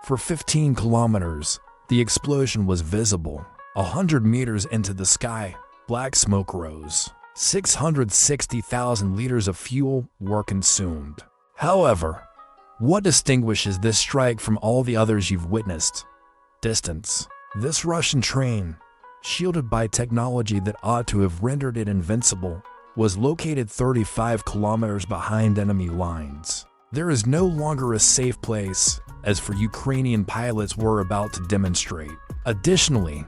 For 15 kilometers, the explosion was visible. 100 meters into the sky, black smoke rose. 660,000 liters of fuel were consumed. However, what distinguishes this strike from all the others you've witnessed? Distance. This Russian train, shielded by technology that ought to have rendered it invincible, was located 35 kilometers behind enemy lines. There is no longer a safe place, as for Ukrainian pilots were about to demonstrate. Additionally,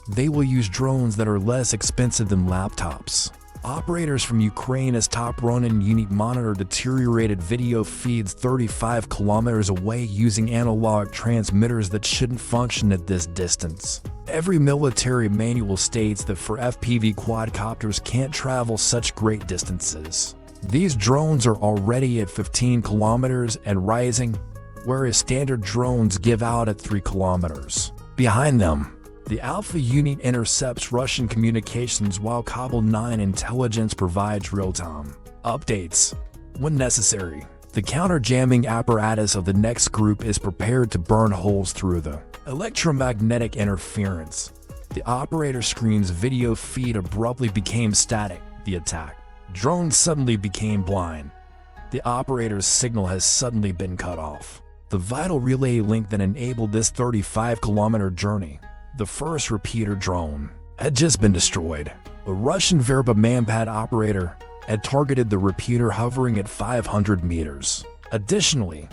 they will use drones that are less expensive than laptops. Operators from Ukraine's top Ronin unit monitor deteriorated video feeds 35 kilometers away using analog transmitters that shouldn't function at this distance. Every military manual states that for FPV quadcopters can't travel such great distances. These drones are already at 15 kilometers and rising, whereas standard drones give out at 3 kilometers. Behind them, the Alpha unit intercepts Russian communications while Kabul 9 intelligence provides real-time updates when necessary. The counter-jamming apparatus of the next group is prepared to burn holes through the electromagnetic interference. The operator screen's video feed abruptly became static. The attack drone suddenly became blind. The operator's signal has suddenly been cut off. The vital relay link that enabled this 35-kilometer journey, the first repeater drone, had just been destroyed. A Russian Verba MANPADS operator had targeted the repeater hovering at 500 meters. Additionally,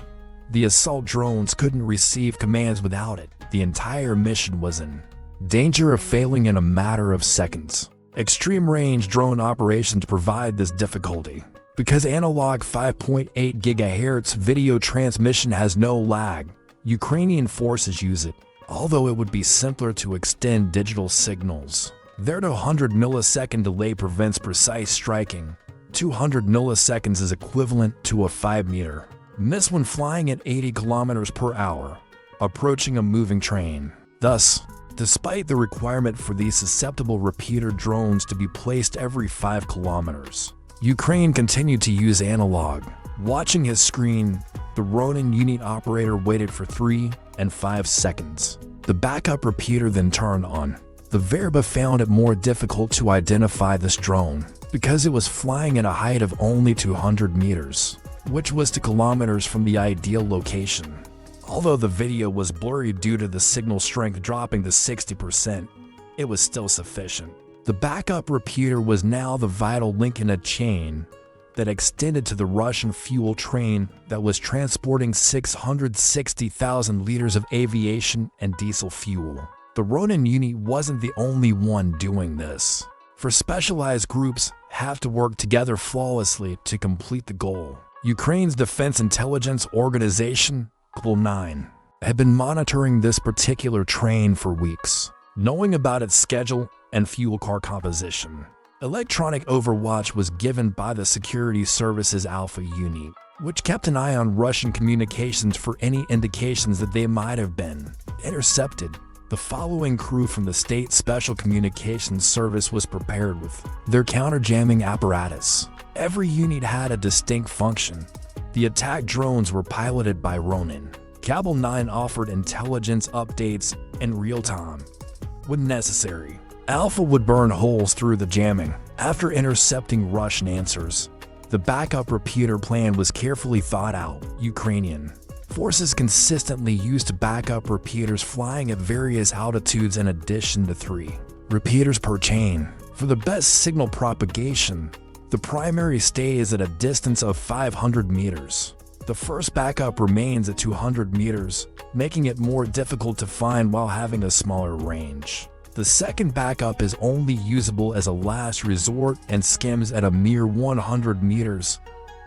the assault drones couldn't receive commands without it. The entire mission was in danger of failing in a matter of seconds. Extreme range drone operations provide this difficulty because analog 5.8 GHz video transmission has no lag. Ukrainian forces use it, although it would be simpler to extend digital signals. Their 200 millisecond delay prevents precise striking. 200 milliseconds is equivalent to a 5-meter miss when flying at 80 kilometers per hour, approaching a moving train. Thus, despite the requirement for these susceptible repeater drones to be placed every 5 kilometers, Ukraine continued to use analog. Watching his screen, the Ronin unit operator waited for 3 and 5 seconds. The backup repeater then turned on. The Verba found it more difficult to identify this drone because it was flying at a height of only 200 meters, which was 2 kilometers from the ideal location. Although the video was blurry due to the signal strength dropping to 60%, it was still sufficient. The backup repeater was now the vital link in a chain that extended to the Russian fuel train that was transporting 660,000 liters of aviation and diesel fuel. The Ronin unit wasn't the only one doing this, for specialized groups have to work together flawlessly to complete the goal. Ukraine's Defense Intelligence Organization, Kabul 9, had been monitoring this particular train for weeks, knowing about its schedule and fuel car composition. Electronic overwatch was given by the security services Alpha unit, which kept an eye on Russian communications for any indications that they might have been intercepted. The following crew from the State Special Communications Service was prepared with their counter-jamming apparatus. Every unit had a distinct function. The attack drones were piloted by Ronin. Kabul 9 offered intelligence updates in real time. When necessary, Alpha would burn holes through the jamming. After intercepting Russian answers, the backup repeater plan was carefully thought out. Ukrainian forces consistently used backup repeaters flying at various altitudes in addition to 3 repeaters per chain. For the best signal propagation, the primary stays at a distance of 500 meters. The first backup remains at 200 meters, making it more difficult to find while having a smaller range. The second backup is only usable as a last resort and skims at a mere 100 meters,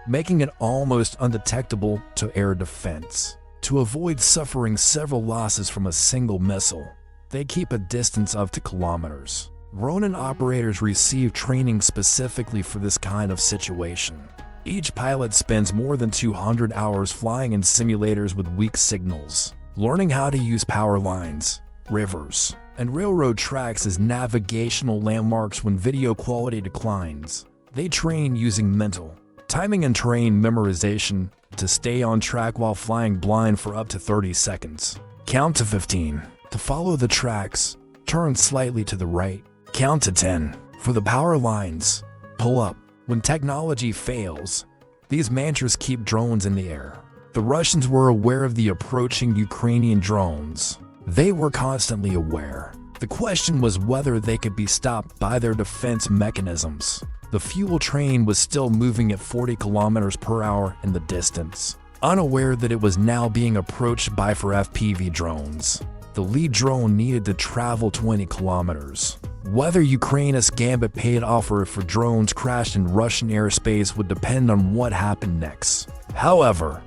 making it almost undetectable to air defense. To avoid suffering several losses from a single missile, they keep a distance of 2 kilometers. Ronin operators receive training specifically for this kind of situation. Each pilot spends more than 200 hours flying in simulators with weak signals, learning how to use power lines, rivers, and railroad tracks as navigational landmarks when video quality declines. They train using mental, timing and terrain memorization, to stay on track while flying blind for up to 30 seconds. Count to 15. To follow the tracks, turn slightly to the right. Count to 10. For the power lines, pull up. When technology fails, these mantras keep drones in the air. The Russians were aware of the approaching Ukrainian drones. They were constantly aware. The question was whether they could be stopped by their defense mechanisms. The fuel train was still moving at 40 kilometers per hour in the distance, unaware that it was now being approached by 4 FPV drones. The lead drone needed to travel 20 kilometers. Whether Ukraine's gambit paid off or if drones crashed in Russian airspace would depend on what happened next. However,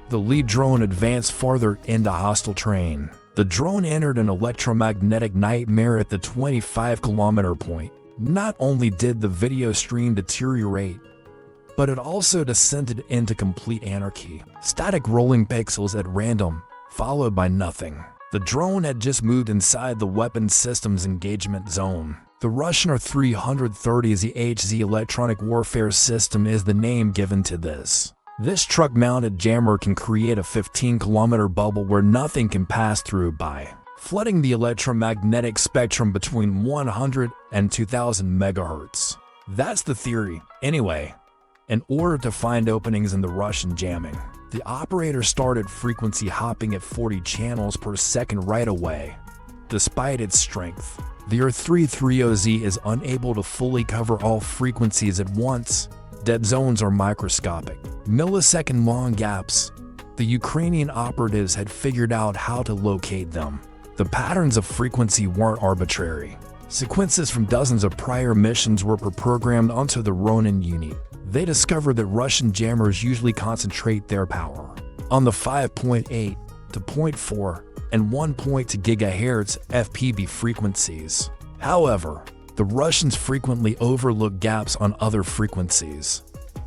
the lead drone advanced farther into hostile terrain. The drone entered an electromagnetic nightmare at the 25-kilometer point. Not only did the video stream deteriorate, but it also descended into complete anarchy. Static rolling pixels at random, followed by nothing. The drone had just moved inside the weapon system's engagement zone. The Russian R-330 ZHZ electronic warfare system is the name given to this. This truck-mounted jammer can create a 15-kilometer bubble where nothing can pass through by flooding the electromagnetic spectrum between 100 and 2000 megahertz. That's the theory. Anyway, in order to find openings in the Russian jamming, the operator started frequency hopping at 40 channels per second right away. Despite its strength, the R-330Z is unable to fully cover all frequencies at once. Dead zones are microscopic, millisecond-long gaps. The Ukrainian operatives had figured out how to locate them. The patterns of frequency weren't arbitrary. Sequences from dozens of prior missions were pre-programmed onto the Ronin unit. They discovered that Russian jammers usually concentrate their power on the 5.8 to 0.4 and 1.2 GHz FPV frequencies. However, the Russians frequently overlooked gaps on other frequencies.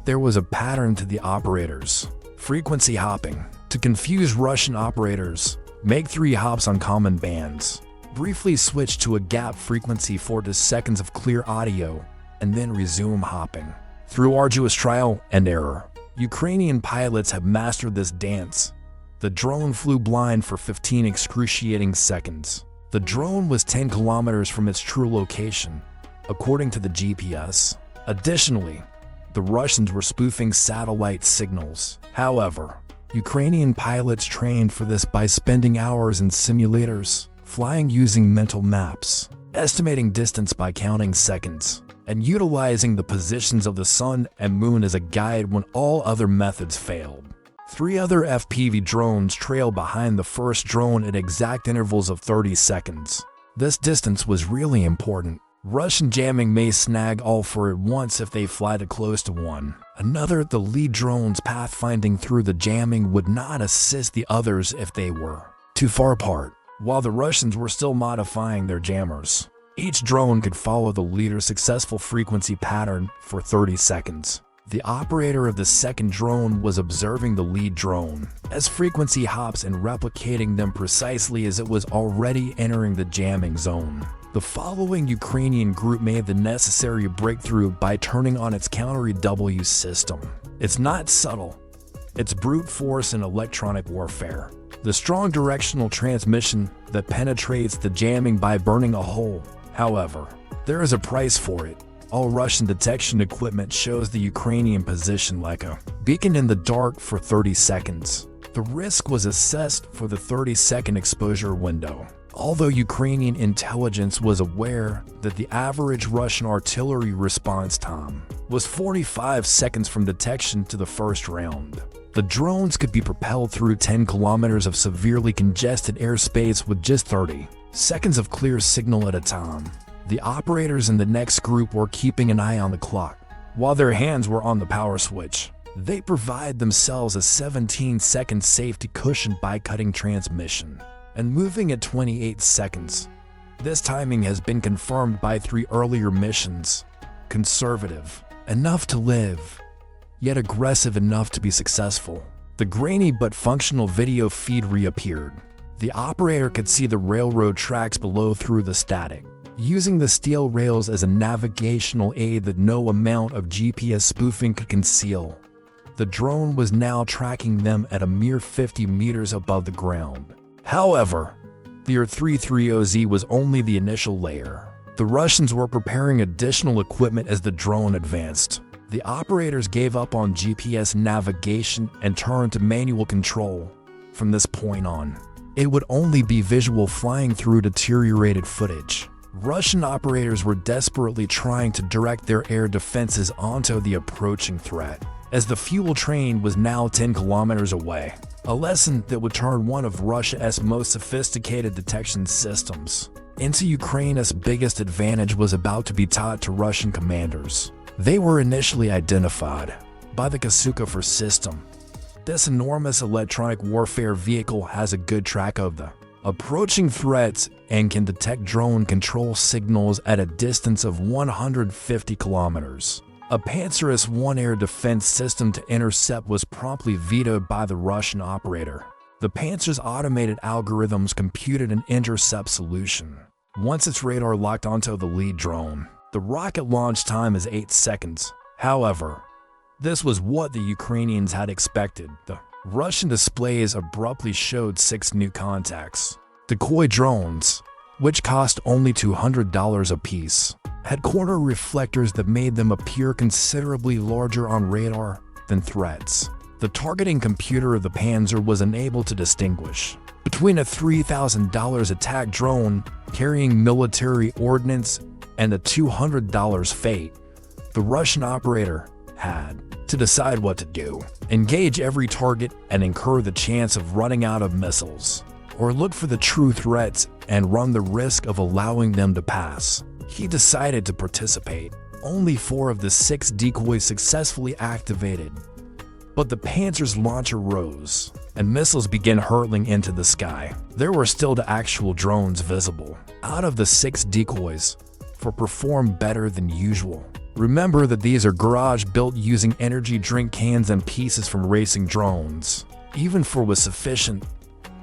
There was a pattern to the operators. Frequency hopping. To confuse Russian operators, make 3 hops on common bands. Briefly switch to a gap frequency for 2 seconds of clear audio, and then resume hopping. Through arduous trial and error, Ukrainian pilots have mastered this dance. The drone flew blind for 15 excruciating seconds. The drone was 10 kilometers from its true location, according to the GPS. Additionally, the Russians were spoofing satellite signals. However, Ukrainian pilots trained for this by spending hours in simulators, flying using mental maps, estimating distance by counting seconds, and utilizing the positions of the sun and moon as a guide when all other methods failed. 3 other FPV drones trailed behind the first drone at exact intervals of 30 seconds. This distance was really important. Russian jamming may snag all 4 at once if they fly too close to one another. The lead drone's pathfinding through the jamming would not assist the others if they were too far apart. While the Russians were still modifying their jammers, each drone could follow the leader's successful frequency pattern for 30 seconds. The operator of the second drone was observing the lead drone as frequency hops and replicating them precisely as it was already entering the jamming zone. The following Ukrainian group made the necessary breakthrough by turning on its counter-EW system. It's not subtle. It's brute force in electronic warfare. The strong directional transmission that penetrates the jamming by burning a hole. However, there is a price for it. All Russian detection equipment shows the Ukrainian position like a beacon in the dark for 30 seconds. The risk was assessed for the 30-second exposure window. Although Ukrainian intelligence was aware that the average Russian artillery response time was 45 seconds from detection to the first round, the drones could be propelled through 10 kilometers of severely congested airspace with just 30 seconds of clear signal at a time. The operators in the next group were keeping an eye on the clock, while their hands were on the power switch. They provide themselves a 17-second safety cushion by cutting transmission and moving at 28 seconds. This timing has been confirmed by 3 earlier missions. Conservative enough to live, yet aggressive enough to be successful. The grainy but functional video feed reappeared. The operator could see the railroad tracks below through the static, using the steel rails as a navigational aid that no amount of GPS spoofing could conceal. The drone was now tracking them at a mere 50 meters above the ground. However, the Ir-330Z was only the initial layer. The Russians were preparing additional equipment as the drone advanced. The operators gave up on GPS navigation and turned to manual control. From this point on, it would only be visual flying through deteriorated footage. Russian operators were desperately trying to direct their air defenses onto the approaching threat, as the fuel train was now 10 kilometers away. A lesson that would turn one of Russia's most sophisticated detection systems into Ukraine's biggest advantage was about to be taught to Russian commanders. They were initially identified by the Kasuka system. This enormous electronic warfare vehicle has a good track of the approaching threats and can detect drone control signals at a distance of 150 kilometers. A Panzer I air defense system to intercept was promptly vetoed by the Russian operator. The Panzer's automated algorithms computed an intercept solution. Once its radar locked onto the lead drone, the rocket launch time is 8 seconds. However, this was what the Ukrainians had expected. The Russian displays abruptly showed 6 new contacts. Decoy drones, which cost only $200 apiece, had corner reflectors that made them appear considerably larger on radar than threats. The targeting computer of the Panzer was unable to distinguish between a $3,000 attack drone carrying military ordnance and a $200 fate. The Russian operator had to decide what to do: engage every target and incur the chance of running out of missiles, or look for the true threats and run the risk of allowing them to pass. He decided to participate. Only 4 of the 6 decoys successfully activated, but the Panzer's launcher rose, and missiles began hurtling into the sky. There were still the actual drones visible. Out of the 6 decoys, 4 performed better than usual. Remember that these are garage built using energy drink cans and pieces from racing drones. Even 4 was sufficient,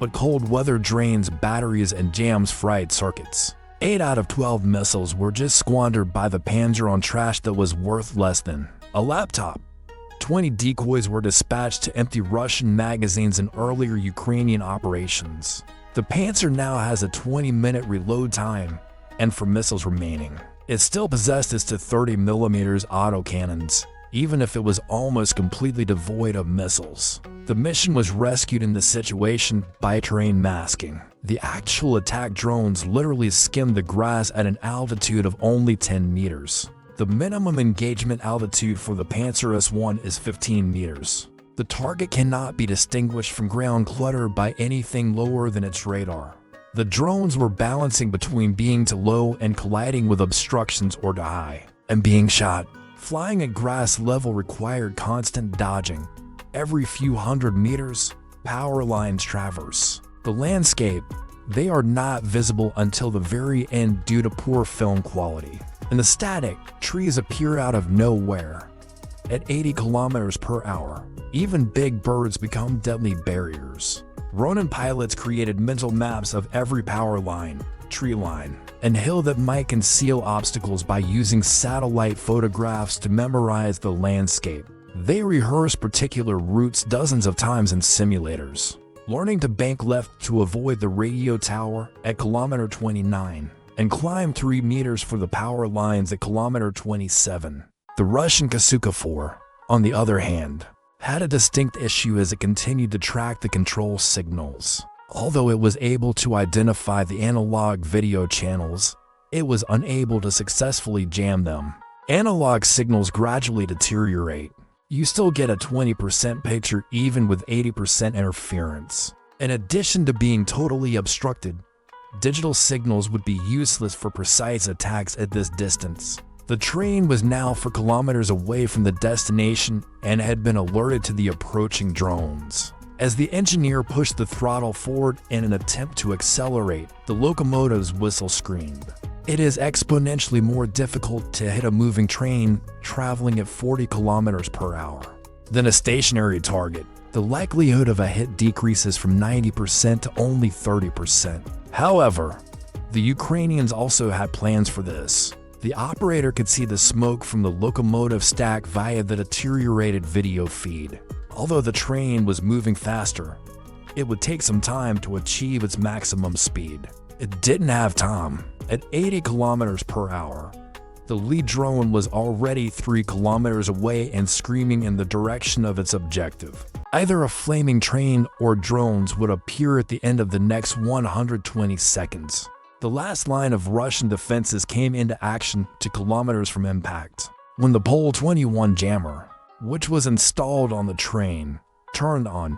but cold weather drains batteries and jams fried circuits. 8 out of 12 missiles were just squandered by the Panzer on trash that was worth less than a laptop. 20 decoys were dispatched to empty Russian magazines in earlier Ukrainian operations. The Panzer now has a 20-minute reload time, and for missiles remaining, it still possessed its 30mm autocannons, even if it was almost completely devoid of missiles. The mission was rescued in this situation by terrain masking. The actual attack drones literally skimmed the grass at an altitude of only 10 meters. The minimum engagement altitude for the Panzer I is 15 meters. The target cannot be distinguished from ground clutter by anything lower than its radar. The drones were balancing between being too low and colliding with obstructions, or too high and being shot. Flying at grass level required constant dodging. Every few hundred meters, power lines traverse the landscape. They are not visible until the very end due to poor film quality. In the static, trees appear out of nowhere. At 80 kilometers per hour, even big birds become deadly barriers. Ronin pilots created mental maps of every power line, tree line, and hill that might conceal obstacles by using satellite photographs to memorize the landscape. They rehearse particular routes dozens of times in simulators, learning to bank left to avoid the radio tower at kilometer 29 and climb 3 meters for the power lines at kilometer 27. The Russian Kasuka 4, on the other hand, had a distinct issue as it continued to track the control signals. Although it was able to identify the analog video channels, it was unable to successfully jam them. Analog signals gradually deteriorate. You still get a 20% picture even with 80% interference. In addition to being totally obstructed, digital signals would be useless for precise attacks at this distance. The train was now 4 kilometers away from the destination and had been alerted to the approaching drones. As the engineer pushed the throttle forward in an attempt to accelerate, the locomotive's whistle screamed. It is exponentially more difficult to hit a moving train traveling at 40 kilometers per hour than a stationary target. The likelihood of a hit decreases from 90% to only 30%. However, the Ukrainians also had plans for this. The operator could see the smoke from the locomotive stack via the deteriorated video feed. Although the train was moving faster, it would take some time to achieve its maximum speed. It didn't have time. At 80 kilometers per hour, the lead drone was already 3 kilometers away and screaming in the direction of its objective. Either a flaming train or drones would appear at the end of the next 120 seconds. The last line of Russian defenses came into action 2 kilometers from impact. When the Pole-21 jammer, which was installed on the train, turned on,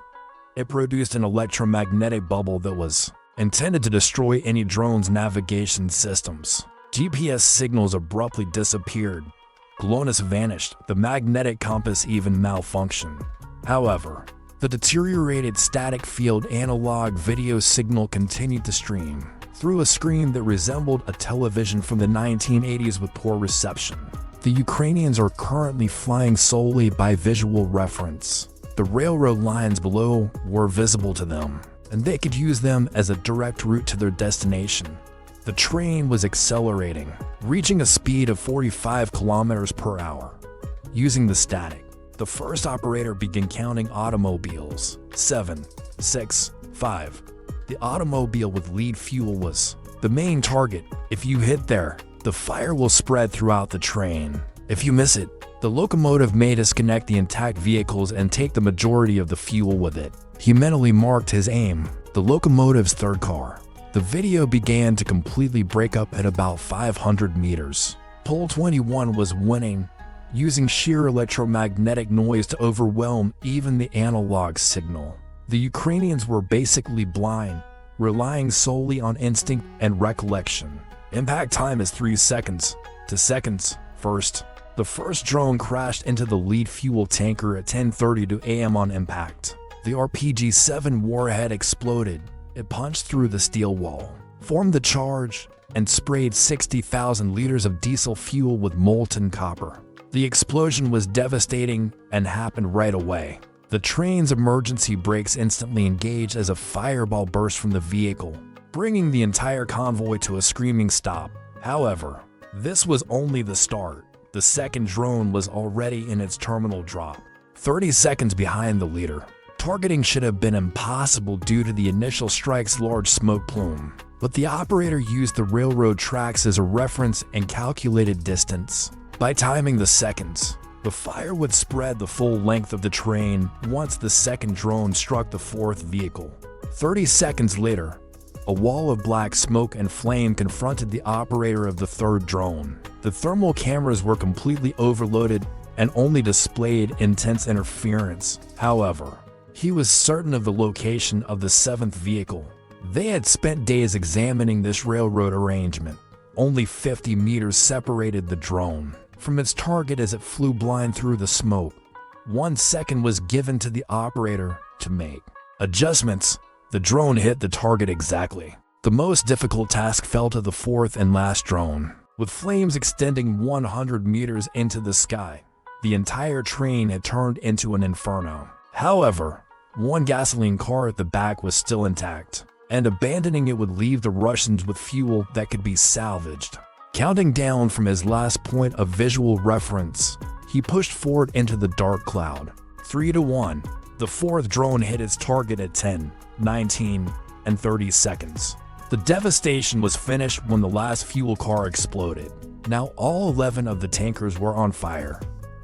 it produced an electromagnetic bubble that was intended to destroy any drone's navigation systems. GPS signals abruptly disappeared. GLONASS vanished. The magnetic compass even malfunctioned. However, the deteriorated static field analog video signal continued to stream through a screen that resembled a television from the 1980s with poor reception. The Ukrainians are currently flying solely by visual reference. The railroad lines below were visible to them, and they could use them as a direct route to their destination. The train was accelerating, reaching a speed of 45 kilometers per hour. Using the static, the first operator began counting automobiles. 7, 6, 5. The automobile with lead fuel was the main target. If you hit there, the fire will spread throughout the train. If you miss it, the locomotive may disconnect the intact vehicles and take the majority of the fuel with it. He mentally marked his aim, the locomotive's third car. The video began to completely break up at about 500 meters. Pole-21 was winning, using sheer electromagnetic noise to overwhelm even the analog signal. The Ukrainians were basically blind, relying solely on instinct and recollection. Impact time is 3 seconds to seconds. First, the first drone crashed into the lead fuel tanker at 10:32 a.m. on impact. The RPG-7 warhead exploded. It punched through the steel wall, formed the charge, and sprayed 60,000 liters of diesel fuel with molten copper. The explosion was devastating and happened right away. The train's emergency brakes instantly engaged as a fireball burst from the vehicle, bringing the entire convoy to a screaming stop. However, this was only the start. The second drone was already in its terminal drop, 30 seconds behind the leader. Targeting should have been impossible due to the initial strike's large smoke plume, but the operator used the railroad tracks as a reference and calculated distance. By timing the seconds, the fire would spread the full length of the train once the second drone struck the fourth vehicle. 30 seconds later, a wall of black smoke and flame confronted the operator of the third drone. The thermal cameras were completely overloaded and only displayed intense interference. However, he was certain of the location of the seventh vehicle. They had spent days examining this railroad arrangement. Only 50 meters separated the drone from its target as it flew blind through the smoke. 1 second was given to the operator to make adjustments. The drone hit the target exactly. The most difficult task fell to the fourth and last drone. With flames extending 100 meters into the sky, the entire train had turned into an inferno. However, one gasoline car at the back was still intact, and abandoning it would leave the Russians with fuel that could be salvaged. Counting down from his last point of visual reference, he pushed forward into the dark cloud. 3-1. The fourth drone hit its target at 10, 19, and 30 seconds. The devastation was finished when the last fuel car exploded. Now all 11 of the tankers were on fire.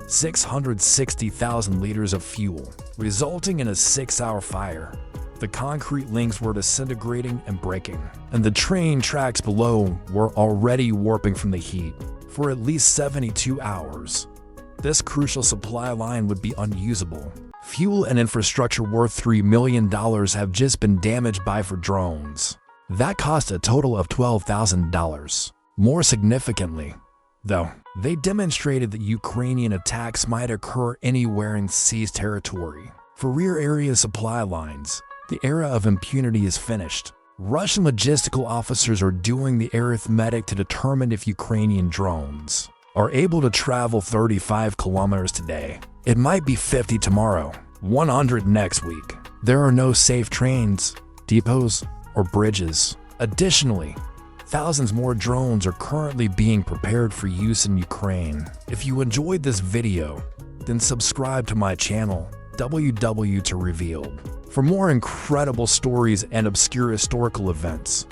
660,000 liters of fuel, resulting in a 6-hour fire. The concrete links were disintegrating and breaking, and the train tracks below were already warping from the heat. For at least 72 hours, this crucial supply line would be unusable. Fuel and infrastructure worth $3 million have just been damaged by four drones. That cost a total of $12,000. More significantly, though, they demonstrated that Ukrainian attacks might occur anywhere in seized territory. For rear area supply lines, the era of impunity is finished. Russian logistical officers are doing the arithmetic to determine if Ukrainian drones are able to travel 35 kilometers today. It might be 50 tomorrow, 100 next week. There are no safe trains, depots, or bridges. Additionally, Thousands more drones are currently being prepared for use in Ukraine. If you enjoyed this video, then subscribe to my channel, WW to Revealed, for more incredible stories and obscure historical events.